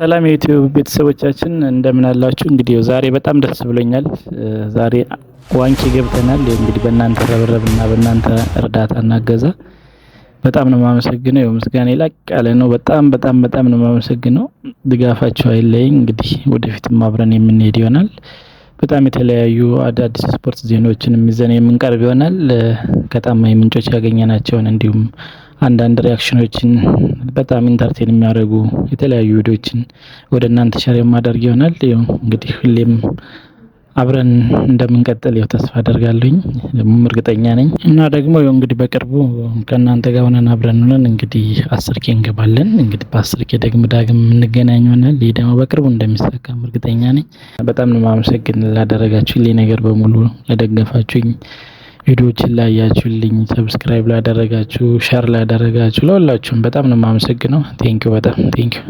ሰላም የዩቲዩብ ቤተሰቦቻችን እንደምን አላችሁ? እንግዲህ ዛሬ በጣም ደስ ብሎኛል። ዛሬ ዋንኬ ገብተናል። እንግዲህ በእናንተ ረብረብና በእናንተ እርዳታና እገዛ በጣም ነው የማመሰግነው። ምስጋናዬ ላቅ ያለ ነው። በጣም ነው የማመሰግነው። ድጋፋችሁ አይለየኝ። እንግዲህ ወደፊትም አብረን የምንሄድ ይሆናል። በጣም የተለያዩ አዳዲስ ስፖርት ዜናዎችን ይዘን የምንቀርብ ይሆናል። ከታማኝ ምንጮች ያገኘናቸውን እንዲሁም አንዳንድ ሪያክሽኖችን በጣም ኢንተርቴን የሚያደርጉ የተለያዩ ቪዲዮዎችን ወደ እናንተ ሸር የማደርግ ይሆናል። እንግዲህ ሁሌም አብረን እንደምንቀጥል ተስፋ አደርጋለሁኝ፣ ደግሞ እርግጠኛ ነኝ። እና ደግሞ እንግዲህ በቅርቡ ከእናንተ ጋር ሆነን አብረን ሆነን እንግዲህ 10K እንገባለን። እንግዲህ በ10K ዳግም እንገናኝ ይሆናል። ይሄ ደግሞ በቅርቡ እንደሚሳካም እርግጠኛ ነኝ። በጣም ነው የማመሰግን ላደረጋችሁልኝ ነገር በሙሉ፣ ለደገፋችሁኝ፣ ቪዲዮዎችን ላያችሁልኝ፣ ሰብስክራይብ ላደረጋችሁ፣ ሼር ላደረጋችሁ ለሁላችሁም በጣም ነው የማመሰግነው። ቴንኪው፣ በጣም ቴንኪው።